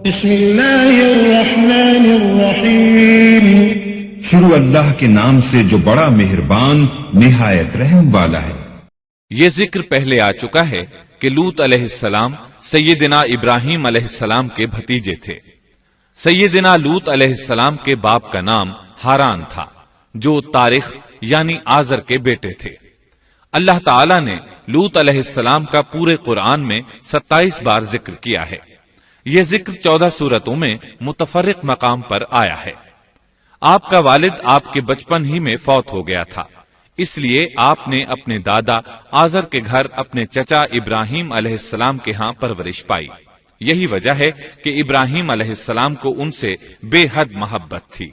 بسم اللہ الرحمن الرحیم، شروع اللہ کے نام سے جو بڑا مہربان نہایت رحم والا ہے۔ یہ ذکر پہلے آ چکا ہے کہ لوط علیہ السلام سیدنا ابراہیم علیہ السلام کے بھتیجے تھے۔ سیدنا لوط علیہ السلام کے باپ کا نام ہاران تھا، جو تارخ یعنی آزر کے بیٹے تھے۔ اللہ تعالی نے لوط علیہ السلام کا پورے قرآن میں 27 بار ذکر کیا ہے۔ یہ ذکر 14 سورتوں میں متفرق مقام پر آیا ہے۔ آپ کا والد آپ کے بچپن ہی میں فوت ہو گیا تھا، اس لیے آپ نے اپنے دادا آزر کے گھر اپنے چچا ابراہیم علیہ السلام کے ہاں پرورش پائی۔ یہی وجہ ہے کہ ابراہیم علیہ السلام کو ان سے بے حد محبت تھی۔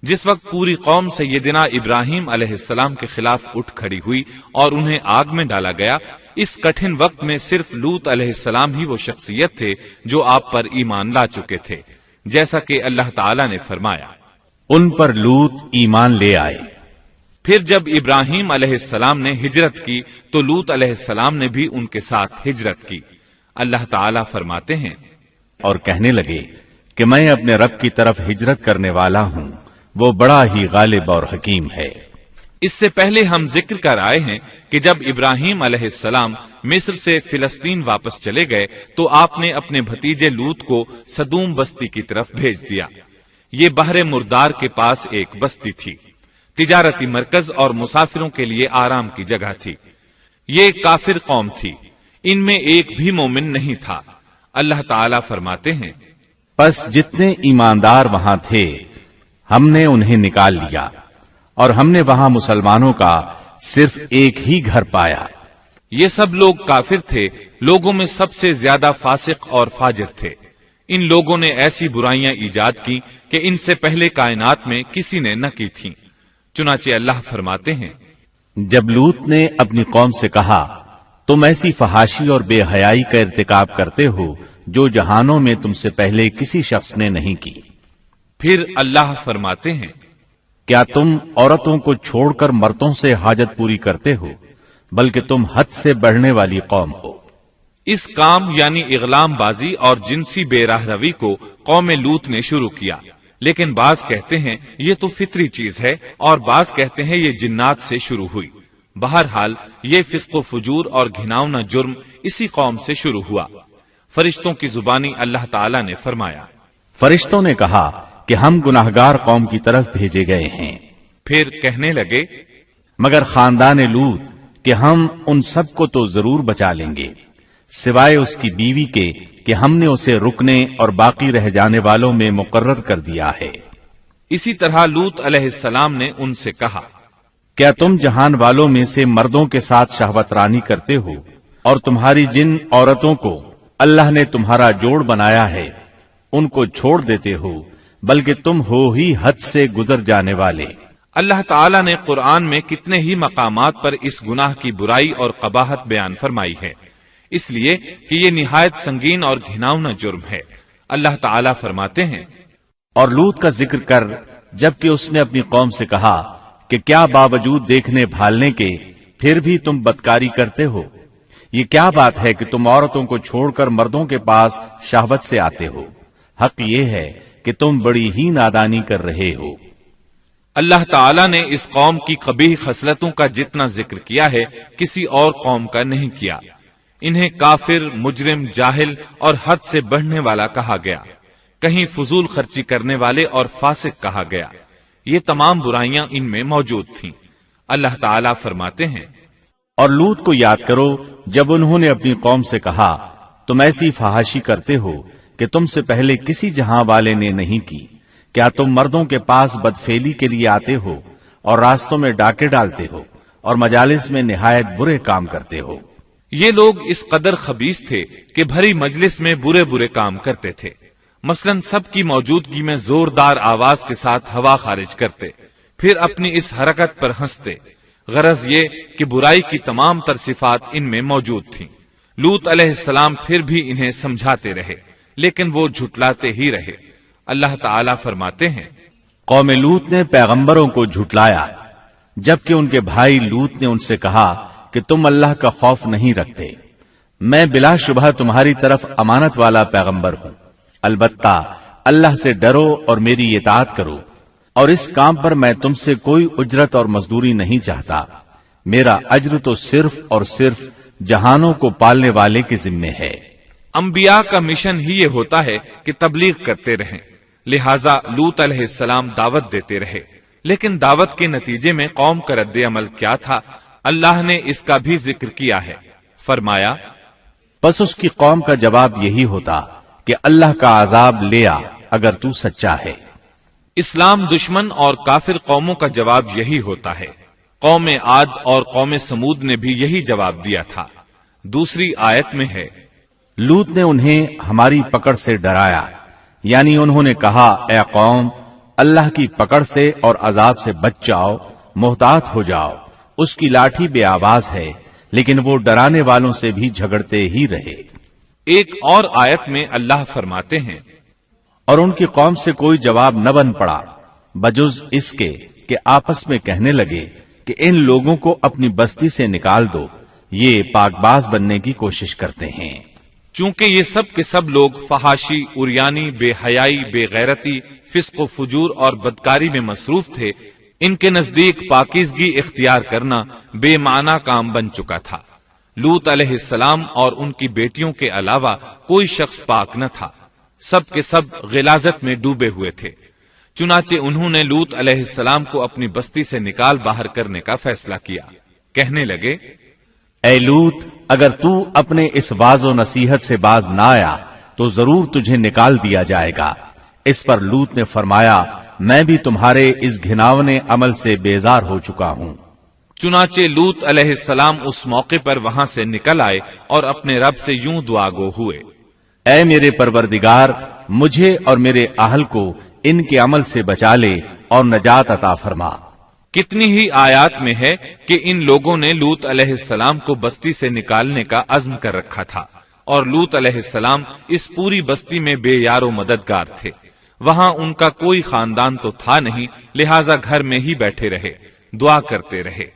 جس وقت پوری قوم سیدنا ابراہیم علیہ السلام کے خلاف اٹھ کھڑی ہوئی اور انہیں آگ میں ڈالا گیا، اس کٹھن وقت میں صرف لوط علیہ السلام ہی وہ شخصیت تھے جو آپ پر ایمان لا چکے تھے، جیسا کہ اللہ تعالی نے فرمایا، ان پر لوط ایمان لے آئے۔ پھر جب ابراہیم علیہ السلام نے ہجرت کی تو لوط علیہ السلام نے بھی ان کے ساتھ ہجرت کی۔ اللہ تعالی فرماتے ہیں، اور کہنے لگے کہ میں اپنے رب کی طرف ہجرت کرنے والا ہوں، وہ بڑا ہی غالب اور حکیم ہے۔ اس سے پہلے ہم ذکر کر آئے ہیں کہ جب ابراہیم علیہ السلام مصر سے فلسطین واپس چلے گئے تو آپ نے اپنے بھتیجے لوط کو سدوم بستی کی طرف بھیج دیا۔ یہ بحر مردار کے پاس ایک بستی تھی، تجارتی مرکز اور مسافروں کے لیے آرام کی جگہ تھی۔ یہ ایک کافر قوم تھی، ان میں ایک بھی مومن نہیں تھا۔ اللہ تعالی فرماتے ہیں، پس جتنے ایماندار وہاں تھے ہم نے انہیں نکال لیا، اور ہم نے وہاں مسلمانوں کا صرف ایک ہی گھر پایا۔ یہ سب لوگ کافر تھے، لوگوں میں سب سے زیادہ فاسق اور فاجر تھے۔ ان لوگوں نے ایسی برائیاں ایجاد کی کہ ان سے پہلے کائنات میں کسی نے نہ کی تھیں۔ چنانچہ اللہ فرماتے ہیں، جب لوط نے اپنی قوم سے کہا تم ایسی فحاشی اور بے حیائی کا ارتکاب کرتے ہو جو جہانوں میں تم سے پہلے کسی شخص نے نہیں کی۔ پھر اللہ فرماتے ہیں، کیا تم عورتوں کو چھوڑ کر مردوں سے حاجت پوری کرتے ہو، بلکہ تم حد سے بڑھنے والی قوم ہو۔ اس کام یعنی اغلام بازی اور جنسی بے راہ روی کو قوم لوط نے شروع کیا، لیکن بعض کہتے ہیں یہ تو فطری چیز ہے اور بعض کہتے ہیں یہ جنات سے شروع ہوئی۔ بہرحال یہ فسق و فجور اور گھناؤنا جرم اسی قوم سے شروع ہوا۔ فرشتوں کی زبانی اللہ تعالی نے فرمایا، فرشتوں نے کہا کہ ہم گناہگار قوم کی طرف بھیجے گئے ہیں۔ پھر کہنے لگے، مگر خاندان لوط کہ ہم ان سب کو تو ضرور بچا لیں گے، سوائے اس کی بیوی کے کہ ہم نے اسے رکنے اور باقی رہ جانے والوں میں مقرر کر دیا ہے۔ اسی طرح لوط علیہ السلام نے ان سے کہا، کیا تم جہان والوں میں سے مردوں کے ساتھ شہوت رانی کرتے ہو، اور تمہاری جن عورتوں کو اللہ نے تمہارا جوڑ بنایا ہے ان کو چھوڑ دیتے ہو، بلکہ تم ہو ہی حد سے گزر جانے والے۔ اللہ تعالی نے قرآن میں کتنے ہی مقامات پر اس گناہ کی برائی اور قباحت بیان فرمائی ہے، اس لیے کہ یہ نہایت سنگین اور گھناؤنا جرم ہے۔ اللہ تعالی فرماتے ہیں، اور لوط کا ذکر کر جبکہ اس نے اپنی قوم سے کہا کہ کیا باوجود دیکھنے بھالنے کے پھر بھی تم بدکاری کرتے ہو؟ یہ کیا بات ہے کہ تم عورتوں کو چھوڑ کر مردوں کے پاس شہوت سے آتے ہو؟ حق یہ ہے کہ تم بڑی ہی نادانی کر رہے ہو۔ اللہ تعالی نے اس قوم کی قبیح خصلتوں کا جتنا ذکر کیا ہے کسی اور قوم کا نہیں کیا۔ انہیں کافر، مجرم، جاہل اور حد سے بڑھنے والا کہا گیا، کہیں فضول خرچی کرنے والے اور فاسق کہا گیا۔ یہ تمام برائیاں ان میں موجود تھیں۔ اللہ تعالی فرماتے ہیں، اور لوط کو یاد کرو جب انہوں نے اپنی قوم سے کہا تم ایسی فحاشی کرتے ہو کہ تم سے پہلے کسی جہاں والے نے نہیں کی۔ کیا تم مردوں کے پاس بدفعلی کے لیے آتے ہو اور راستوں میں ڈاکے ڈالتے ہو اور مجالس میں نہایت برے کام کرتے ہو؟ یہ لوگ اس قدر خبیث تھے کہ بھری مجلس میں برے برے کام کرتے تھے۔ مثلا سب کی موجودگی میں زوردار آواز کے ساتھ ہوا خارج کرتے، پھر اپنی اس حرکت پر ہنستے۔ غرض یہ کہ برائی کی تمام تر صفات ان میں موجود تھیں۔ لوط علیہ السلام پھر بھی انہیں سمجھاتے رہے، لیکن وہ جھٹلاتے ہی رہے۔ اللہ تعالی فرماتے ہیں، قوم لوط نے پیغمبروں کو جھٹلایا جبکہ ان کے بھائی لوط نے ان سے کہا کہ تم اللہ کا خوف نہیں رکھتے۔ میں بلا شبہ تمہاری طرف امانت والا پیغمبر ہوں۔ البتہ اللہ سے ڈرو اور میری اطاعت کرو، اور اس کام پر میں تم سے کوئی اجرت اور مزدوری نہیں چاہتا، میرا اجر تو صرف اور صرف جہانوں کو پالنے والے کے ذمے ہے۔ انبیاء کا مشن ہی یہ ہوتا ہے کہ تبلیغ کرتے رہیں، لہذا لوط علیہ السلام دعوت دیتے رہے، لیکن دعوت کے نتیجے میں قوم کا رد عمل کیا تھا، اللہ نے اس کا بھی ذکر کیا ہے۔ فرمایا، بس اس کی قوم کا جواب یہی ہوتا کہ اللہ کا عذاب لے آ اگر تو سچا ہے۔ اسلام دشمن اور کافر قوموں کا جواب یہی ہوتا ہے۔ قوم عاد اور قوم سمود نے بھی یہی جواب دیا تھا۔ دوسری آیت میں ہے، لوط نے انہیں ہماری پکڑ سے ڈرایا، یعنی انہوں نے کہا، اے قوم، اللہ کی پکڑ سے اور عذاب سے بچ جاؤ، محتاط ہو جاؤ، اس کی لاٹھی بے آواز ہے، لیکن وہ ڈرانے والوں سے بھی جھگڑتے ہی رہے۔ ایک اور آیت میں اللہ فرماتے ہیں، اور ان کی قوم سے کوئی جواب نہ بن پڑا بجز اس کے کہ آپس میں کہنے لگے کہ ان لوگوں کو اپنی بستی سے نکال دو، یہ پاک باز بننے کی کوشش کرتے ہیں۔ چونکہ یہ سب کے سب لوگ فحاشی، عریانی، بے حیائی، بے غیرتی، فسق و فجور اور بدکاری میں مصروف تھے، ان کے نزدیک پاکیزگی اختیار کرنا بے معنی کام بن چکا تھا۔ لوط علیہ السلام اور ان کی بیٹیوں کے علاوہ کوئی شخص پاک نہ تھا، سب کے سب غلاظت میں ڈوبے ہوئے تھے۔ چنانچہ انہوں نے لوط علیہ السلام کو اپنی بستی سے نکال باہر کرنے کا فیصلہ کیا۔ کہنے لگے، اے لوط، اگر تو اپنے اس واز و نصیحت سے باز نہ آیا تو ضرور تجھے نکال دیا جائے گا۔ اس پر لوط نے فرمایا، میں بھی تمہارے اس گھناونے عمل سے بیزار ہو چکا ہوں۔ چنانچہ لوط علیہ السلام اس موقع پر وہاں سے نکل آئے اور اپنے رب سے یوں دعا گو ہوئے، اے میرے پروردگار، مجھے اور میرے اہل کو ان کے عمل سے بچا لے اور نجات عطا فرما۔ کتنی ہی آیات میں ہے کہ ان لوگوں نے لوط علیہ السلام کو بستی سے نکالنے کا عزم کر رکھا تھا، اور لوط علیہ السلام اس پوری بستی میں بے یار و مددگار تھے۔ وہاں ان کا کوئی خاندان تو تھا نہیں، لہذا گھر میں ہی بیٹھے رہے، دعا کرتے رہے،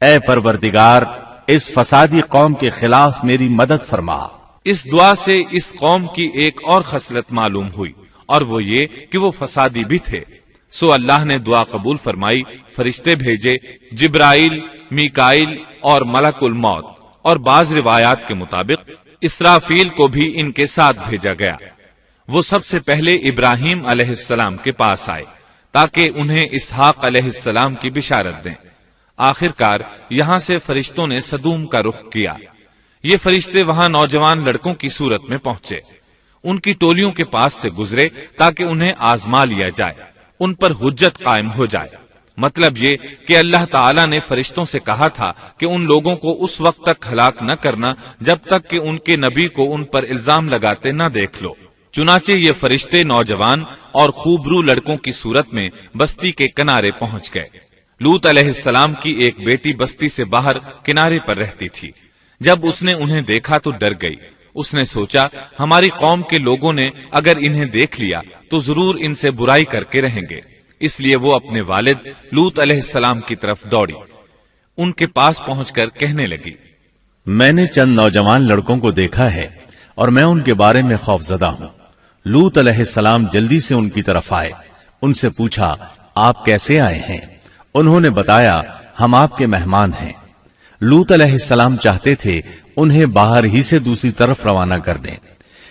اے پروردگار، اس فسادی قوم کے خلاف میری مدد فرما۔ اس دعا سے اس قوم کی ایک اور خصلت معلوم ہوئی، اور وہ یہ کہ وہ فسادی بھی تھے۔ سو اللہ نے دعا قبول فرمائی، فرشتے بھیجے، جبرائیل، میکائیل اور ملک الموت، اور بعض روایات کے مطابق اسرافیل کو بھی ان کے ساتھ بھیجا گیا۔ وہ سب سے پہلے ابراہیم علیہ السلام کے پاس آئے تاکہ انہیں اسحاق علیہ السلام کی بشارت دیں۔ آخرکار یہاں سے فرشتوں نے سدوم کا رخ کیا۔ یہ فرشتے وہاں نوجوان لڑکوں کی صورت میں پہنچے، ان کی ٹولیوں کے پاس سے گزرے تاکہ انہیں آزما لیا جائے، ان پر حجت قائم ہو جائے۔ مطلب یہ کہ اللہ تعالیٰ نے فرشتوں سے کہا تھا کہ ان لوگوں کو اس وقت تک ہلاک نہ کرنا جب تک کہ ان کے نبی کو ان پر الزام لگاتے نہ دیکھ لو۔ چنانچہ یہ فرشتے نوجوان اور خوبرو لڑکوں کی صورت میں بستی کے کنارے پہنچ گئے۔ لوط علیہ السلام کی ایک بیٹی بستی سے باہر کنارے پر رہتی تھی۔ جب اس نے انہیں دیکھا تو ڈر گئی۔ اس نے سوچا، ہماری قوم کے لوگوں نے اگر انہیں دیکھ لیا تو ضرور ان سے برائی کر کے رہیں گے، اس لیے وہ اپنے والد لوط علیہ السلام کی طرف دوڑی، ان کے پاس پہنچ کر کہنے لگی، میں نے چند نوجوان لڑکوں کو دیکھا ہے اور میں ان کے بارے میں خوفزدہ ہوں۔ لوط علیہ السلام جلدی سے ان کی طرف آئے، ان سے پوچھا، آپ کیسے آئے ہیں؟ انہوں نے بتایا، ہم آپ کے مہمان ہیں۔ لوط علیہ السلام چاہتے تھے انہیں باہر ہی سے دوسری طرف روانہ کر دیں،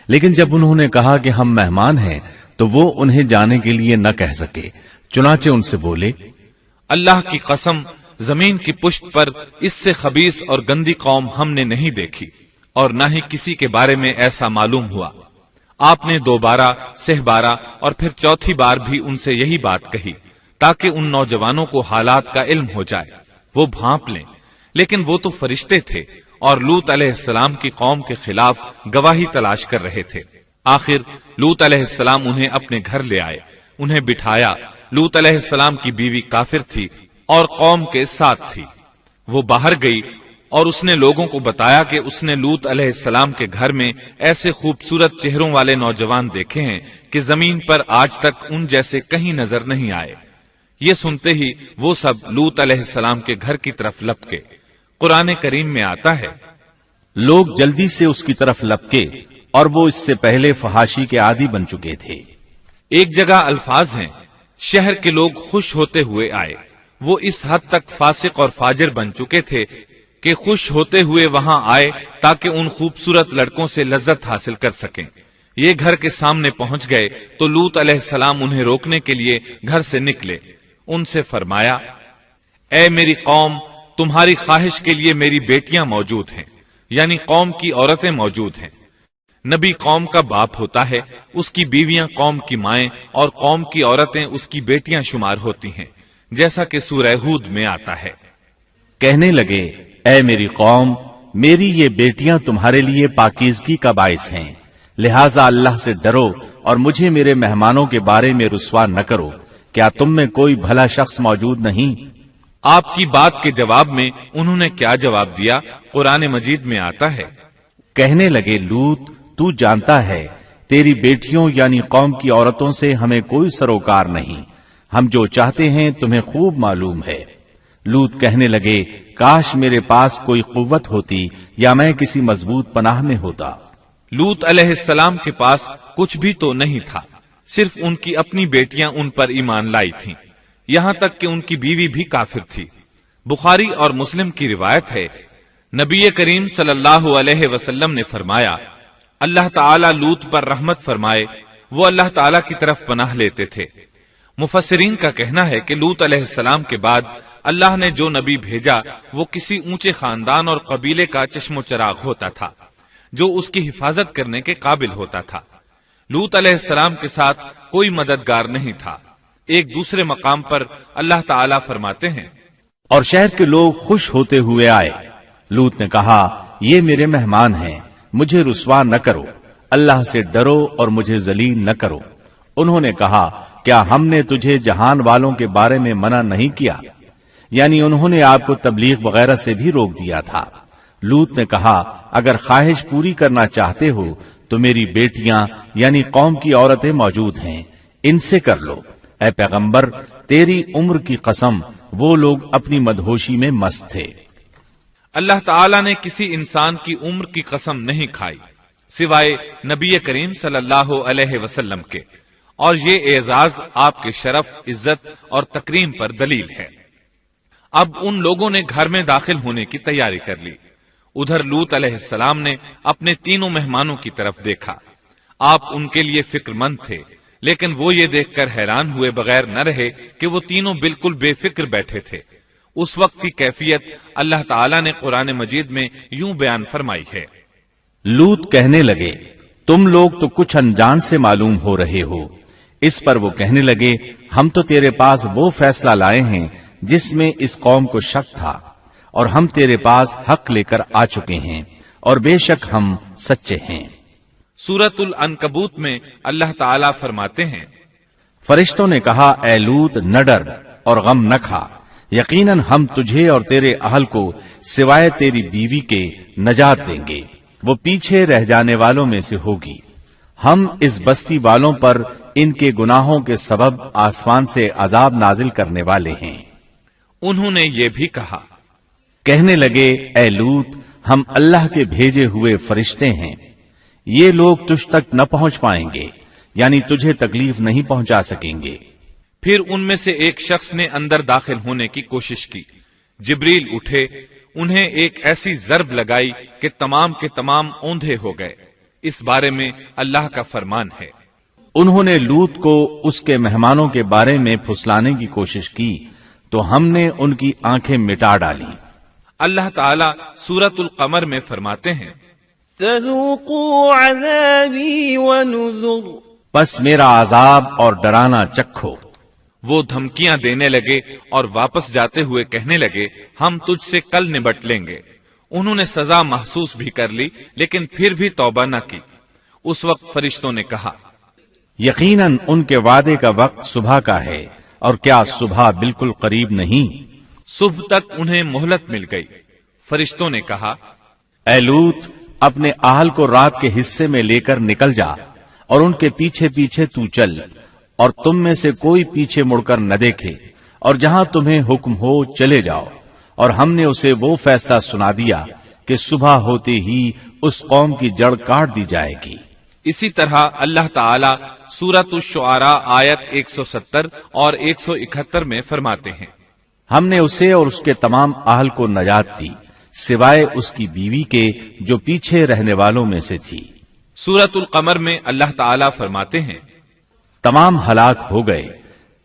لیکن جب انہوں نے کہا کہ ہم مہمان ہیں تو وہ انہیں جانے کے لیے نہ کہہ سکے، چنانچہ ان سے بولے، اللہ کی قسم، زمین کی پشت پر اس سے خبیث اور گندی قوم ہم نے نہیں دیکھی، اور نہ ہی کسی کے بارے میں ایسا معلوم ہوا۔ آپ نے 2 بار، 6 بار اور پھر 4تھی بار بھی ان سے یہی بات کہی تاکہ ان نوجوانوں کو حالات کا علم ہو جائے، وہ بھانپ لیں، لیکن وہ تو فرشتے تھے اور لوط علیہ السلام کی قوم کے خلاف گواہی تلاش کر رہے تھے۔ آخر لوط علیہ السلام انہیں اپنے گھر لے آئے، انہیں بٹھایا۔ لوط علیہ السلام کی بیوی کافر تھی اور قوم کے ساتھ تھی۔ وہ باہر گئی اور اس نے لوگوں کو بتایا کہ اس نے لوط علیہ السلام کے گھر میں ایسے خوبصورت چہروں والے نوجوان دیکھے ہیں کہ زمین پر آج تک ان جیسے کہیں نظر نہیں آئے۔ یہ سنتے ہی وہ سب لوط علیہ السلام کے گھر کی طرف لپکے۔ قرآن کریم میں آتا ہے، لوگ جلدی سے اس کی طرف لپکے اور وہ اس سے پہلے فحاشی کے عادی بن چکے تھے۔ ایک جگہ الفاظ ہیں، شہر کے لوگ خوش ہوتے ہوئے آئے۔ وہ اس حد تک فاسق اور فاجر بن چکے تھے کہ خوش ہوتے ہوئے وہاں آئے تاکہ ان خوبصورت لڑکوں سے لذت حاصل کر سکیں۔ یہ گھر کے سامنے پہنچ گئے تو لوط علیہ السلام انہیں روکنے کے لیے گھر سے نکلے۔ ان سے فرمایا، اے میری قوم، تمہاری خواہش کے لیے میری بیٹیاں موجود ہیں، یعنی قوم کی عورتیں موجود ہیں۔ نبی قوم کا باپ ہوتا ہے، اس کی بیویاں قوم کی مائیں اور قوم کی عورتیں اس کی بیٹیاں شمار ہوتی ہیں، جیسا کہ سورہ ہود میں آتا ہے۔ کہنے لگے، اے میری قوم، میری یہ بیٹیاں تمہارے لیے پاکیزگی کا باعث ہیں، لہذا اللہ سے ڈرو اور مجھے میرے مہمانوں کے بارے میں رسوا نہ کرو۔ کیا تم میں کوئی بھلا شخص موجود نہیں؟ آپ کی بات کے جواب میں انہوں نے کیا جواب دیا؟ قرآن مجید میں آتا ہے، کہنے لگے، لوط، تو جانتا ہے تیری بیٹیوں یعنی قوم کی عورتوں سے ہمیں کوئی سروکار نہیں، ہم جو چاہتے ہیں تمہیں خوب معلوم ہے۔ لوط کہنے لگے، کاش میرے پاس کوئی قوت ہوتی یا میں کسی مضبوط پناہ میں ہوتا۔ لوط علیہ السلام کے پاس کچھ بھی تو نہیں تھا، صرف ان کی اپنی بیٹیاں ان پر ایمان لائی تھیں، یہاں تک کہ ان کی بیوی بھی کافر تھی۔ بخاری اور مسلم کی روایت ہے، نبی کریم صلی اللہ علیہ وسلم نے فرمایا، اللہ تعالیٰ لوط پر رحمت فرمائے، وہ اللہ تعالیٰ کی طرف پناہ لیتے تھے۔ مفسرین کا کہنا ہے کہ لوط علیہ السلام کے بعد اللہ نے جو نبی بھیجا وہ کسی اونچے خاندان اور قبیلے کا چشم و چراغ ہوتا تھا جو اس کی حفاظت کرنے کے قابل ہوتا تھا۔ لوط علیہ السلام کے ساتھ کوئی مددگار نہیں تھا۔ ایک دوسرے مقام پر اللہ تعالیٰ فرماتے ہیں، اور شہر کے لوگ خوش ہوتے ہوئے آئے۔ لوط نے کہا، یہ میرے مہمان ہیں، مجھے رسوا نہ کرو، اللہ سے ڈرو اور مجھے ذلیل نہ کرو۔ انہوں نے کہا، کیا ہم نے تجھے جہان والوں کے بارے میں منع نہیں کیا؟ یعنی انہوں نے آپ کو تبلیغ وغیرہ سے بھی روک دیا تھا۔ لوط نے کہا، اگر خواہش پوری کرنا چاہتے ہو تو میری بیٹیاں یعنی قوم کی عورتیں موجود ہیں، ان سے کر لو۔ اے پیغمبر، تیری عمر کی قسم، وہ لوگ اپنی مدہوشی میں مست تھے۔ اللہ تعالیٰ نے کسی انسان کی عمر کی قسم نہیں کھائی سوائے نبی کریم صلی اللہ علیہ وسلم کے، اور یہ اعزاز آپ کے شرف، عزت اور تکریم پر دلیل ہے۔ اب ان لوگوں نے گھر میں داخل ہونے کی تیاری کر لی۔ ادھر لوط علیہ السلام نے اپنے تینوں مہمانوں کی طرف دیکھا۔ آپ ان کے لیے فکر مند تھے، لیکن وہ یہ دیکھ کر حیران ہوئے بغیر نہ رہے کہ وہ تینوں بالکل بے فکر بیٹھے تھے۔ اس وقت کی کیفیت اللہ تعالیٰ نے قرآن مجید میں یوں بیان فرمائی ہے، لوط کہنے لگے، تم لوگ تو کچھ انجان سے معلوم ہو رہے ہو۔ اس پر وہ کہنے لگے، ہم تو تیرے پاس وہ فیصلہ لائے ہیں جس میں اس قوم کو شک تھا، اور ہم تیرے پاس حق لے کر آ چکے ہیں، اور بے شک ہم سچے ہیں۔ سورۃ العنکبوت میں اللہ تعالیٰ فرماتے ہیں، فرشتوں نے کہا، اے لوط، نہ ڈر اور غم نہ کھا، یقیناً ہم تجھے اور تیرے اہل کو سوائے تیری بیوی کے نجات دیں گے، وہ پیچھے رہ جانے والوں میں سے ہوگی۔ ہم اس بستی والوں پر ان کے گناہوں کے سبب آسمان سے عذاب نازل کرنے والے ہیں۔ انہوں نے یہ بھی کہا، کہنے لگے، اے لوط، ہم اللہ کے بھیجے ہوئے فرشتے ہیں، یہ لوگ تجھ تک نہ پہنچ پائیں گے، یعنی تجھے تکلیف نہیں پہنچا سکیں گے۔ پھر ان میں سے ایک شخص نے اندر داخل ہونے کی کوشش کی۔ جبریل اٹھے، انہیں ایک ایسی ضرب لگائی کہ تمام کے تمام اوندھے ہو گئے۔ اس بارے میں اللہ کا فرمان ہے، انہوں نے لوط کو اس کے مہمانوں کے بارے میں پھسلانے کی کوشش کی تو ہم نے ان کی آنکھیں مٹا ڈالی۔ اللہ تعالیٰ سورۃ القمر میں فرماتے ہیں، فذوقوا عذابی ونذر، پس میرا عذاب اور ڈرانا چکھو۔ وہ دھمکیاں دینے لگے اور واپس جاتے ہوئے کہنے لگے، ہم تجھ سے کل نبٹ لیں گے۔ انہوں نے سزا محسوس بھی کر لی، لیکن پھر بھی توبہ نہ کی۔ اس وقت فرشتوں نے کہا، یقیناً ان کے وعدے کا وقت صبح کا ہے، اور کیا صبح بالکل قریب نہیں؟ صبح تک انہیں مہلت مل گئی۔ فرشتوں نے کہا، اے لوط، اپنے اہل کو رات کے حصے میں لے کر نکل جا، اور ان کے پیچھے پیچھے تو چل، اور تم میں سے کوئی پیچھے مڑ کر نہ دیکھے، اور جہاں تمہیں حکم ہو چلے جاؤ۔ اور ہم نے اسے وہ فیصلہ سنا دیا کہ صبح ہوتے ہی اس قوم کی جڑ کاٹ دی جائے گی۔ اسی طرح اللہ تعالی سورۃ الشعراء آیت 170 اور 171 میں فرماتے ہیں، ہم نے اسے اور اس کے تمام اہل کو نجات دی سوائے اس کی بیوی کے جو پیچھے رہنے والوں میں سے تھی۔ سورۃ القمر میں اللہ تعالی فرماتے ہیں، تمام ہلاک ہو گئے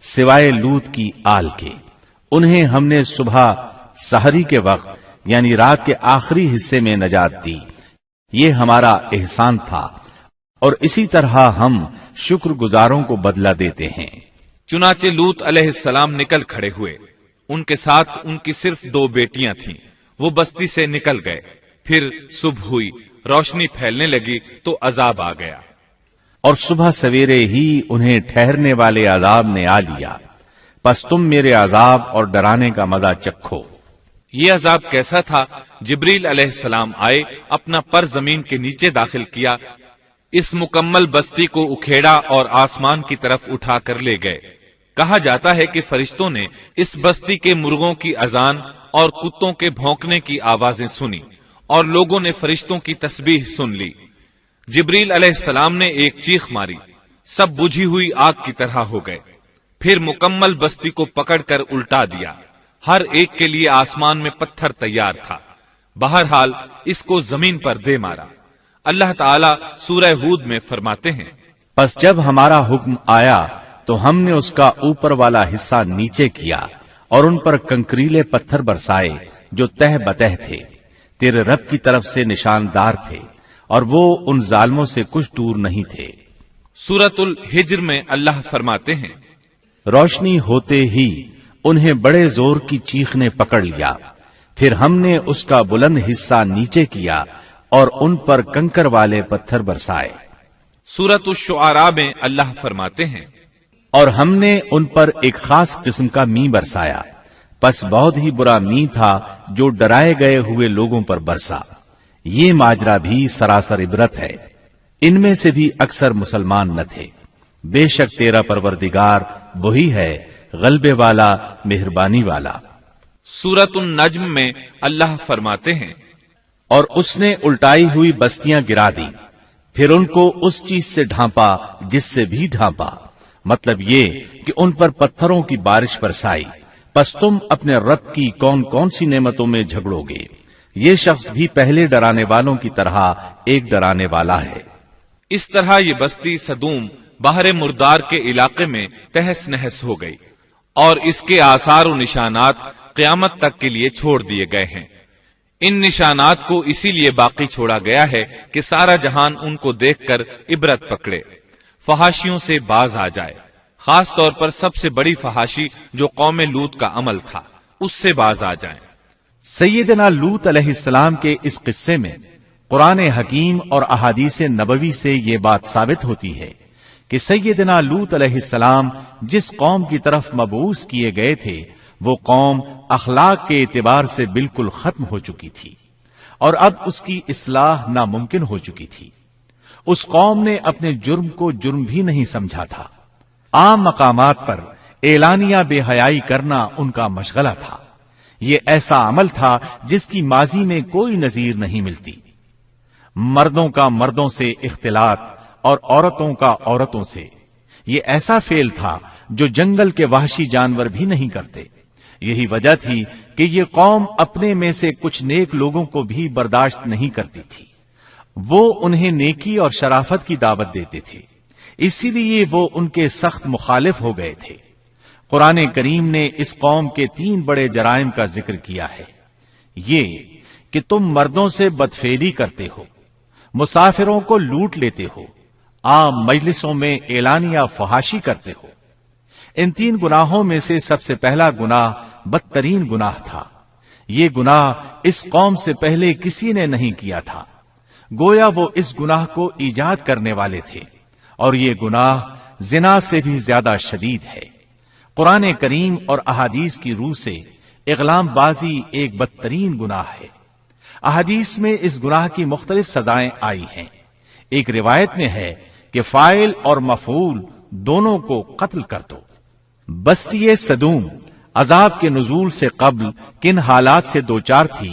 سوائے لوط کی آل کے، انہیں ہم نے صبح سحری کے وقت یعنی رات کے آخری حصے میں نجات دی، یہ ہمارا احسان تھا اور اسی طرح ہم شکر گزاروں کو بدلہ دیتے ہیں۔ چنانچہ لوط علیہ السلام نکل کھڑے ہوئے، ان کے ساتھ ان کی صرف 2 بیٹیاں تھیں، وہ بستی سے نکل گئے، پھر صبح ہوئی، روشنی پھیلنے لگی تو عذاب آ گیا، اور صبح سویرے ہی انہیں ٹھہرنے والے عذاب نے آ لیا، پس تم میرے عذاب اور ڈرانے کا مزہ چکھو۔ یہ عذاب کیسا تھا؟ جبریل علیہ السلام آئے، اپنا پر زمین کے نیچے داخل کیا، اس مکمل بستی کو اکھیڑا اور آسمان کی طرف اٹھا کر لے گئے۔ کہا جاتا ہے کہ فرشتوں نے اس بستی کے مرغوں کی اذان اور کتوں کے بھونکنے کی آوازیں سنی اور لوگوں نے فرشتوں کی تسبیح سن لی۔ جبریل علیہ السلام نے ایک چیخ ماری، سب بجھی ہوئی آگ کی طرح ہو گئے، پھر مکمل بستی کو پکڑ کر الٹا دیا، ہر ایک کے لیے آسمان میں پتھر تیار تھا، بہرحال اس کو زمین پر دے مارا۔ اللہ تعالیٰ سورہ ہود میں فرماتے ہیں، پس جب ہمارا حکم آیا تو ہم نے اس کا اوپر والا حصہ نیچے کیا اور ان پر کنکریلے پتھر برسائے جو تہ بتہ تھے، تیرے رب کی طرف سے نشاندار تھے اور وہ ان ظالموں سے کچھ دور نہیں تھے۔ سورۃ الحجر میں اللہ فرماتے ہیں، روشنی ہوتے ہی انہیں بڑے زور کی چیخ نے پکڑ لیا، پھر ہم نے اس کا بلند حصہ نیچے کیا اور ان پر کنکر والے پتھر برسائے۔ سورۃ الشعراء میں اللہ فرماتے ہیں، اور ہم نے ان پر ایک خاص قسم کا می برسایا، پس بہت ہی برا می تھا جو ڈرائے گئے ہوئے لوگوں پر برسا۔ یہ ماجرا بھی سراسر عبرت ہے، ان میں سے بھی اکثر مسلمان نہ تھے۔ بے شک تیرا پروردگار وہی ہے غلبے والا، مہربانی والا۔ سورۃ النجم میں اللہ فرماتے ہیں، اور اس نے الٹائی ہوئی بستیاں گرا دی، پھر ان کو اس چیز سے ڈھانپا جس سے بھی ڈھانپا، مطلب یہ کہ ان پر پتھروں کی بارش برسائی، پس تم اپنے رب کی کون کون سی نعمتوں میں جھگڑو گے۔ یہ شخص بھی پہلے ڈرانے والوں کی طرح ایک ڈرانے والا ہے۔ اس طرح یہ بستی سدوم بحر مردار کے علاقے میں تہس نہس ہو گئی، اور اس کے آثار و نشانات قیامت تک کے لیے چھوڑ دیے گئے ہیں۔ ان نشانات کو اسی لیے باقی چھوڑا گیا ہے کہ سارا جہان ان کو دیکھ کر عبرت پکڑے، فحاشیوں سے باز آ جائے، خاص طور پر سب سے بڑی فحاشی جو قوم لوط کا عمل تھا اس سے باز آ جائیں۔ سیدنا لوط علیہ السلام کے اس قصے میں قرآن حکیم اور احادیث نبوی سے یہ بات ثابت ہوتی ہے کہ سیدنا لوط علیہ السلام جس قوم کی طرف مبعوث کیے گئے تھے وہ قوم اخلاق کے اعتبار سے بالکل ختم ہو چکی تھی اور اب اس کی اصلاح ناممکن ہو چکی تھی۔ اس قوم نے اپنے جرم کو جرم بھی نہیں سمجھا تھا، عام مقامات پر اعلانیہ بے حیائی کرنا ان کا مشغلہ تھا۔ یہ ایسا عمل تھا جس کی ماضی میں کوئی نظیر نہیں ملتی۔ مردوں کا مردوں سے اختلاط اور عورتوں کا عورتوں سے، یہ ایسا فعل تھا جو جنگل کے وحشی جانور بھی نہیں کرتے۔ یہی وجہ تھی کہ یہ قوم اپنے میں سے کچھ نیک لوگوں کو بھی برداشت نہیں کرتی تھی، وہ انہیں نیکی اور شرافت کی دعوت دیتے تھے، اسی لیے وہ ان کے سخت مخالف ہو گئے تھے۔ قرآن کریم نے اس قوم کے 3 بڑے جرائم کا ذکر کیا ہے، یہ کہ تم مردوں سے بدفعلی کرتے ہو، مسافروں کو لوٹ لیتے ہو، عام مجلسوں میں اعلانیہ فحاشی کرتے ہو۔ ان 3 گناہوں میں سے سب سے پہلا گناہ بدترین گناہ تھا۔ یہ گناہ اس قوم سے پہلے کسی نے نہیں کیا تھا، گویا وہ اس گناہ کو ایجاد کرنے والے تھے، اور یہ گناہ زنا سے بھی زیادہ شدید ہے۔ قرآن کریم اور احادیث کی روح سے اغلام بازی ایک بدترین گناہ ہے۔ احادیث میں اس گناہ کی مختلف سزائیں آئی ہیں۔ ایک روایت میں ہے کہ فاعل اور مفعول دونوں کو قتل کر دو۔ بستی سدوم عذاب کے نزول سے قبل کن حالات سے دوچار تھی،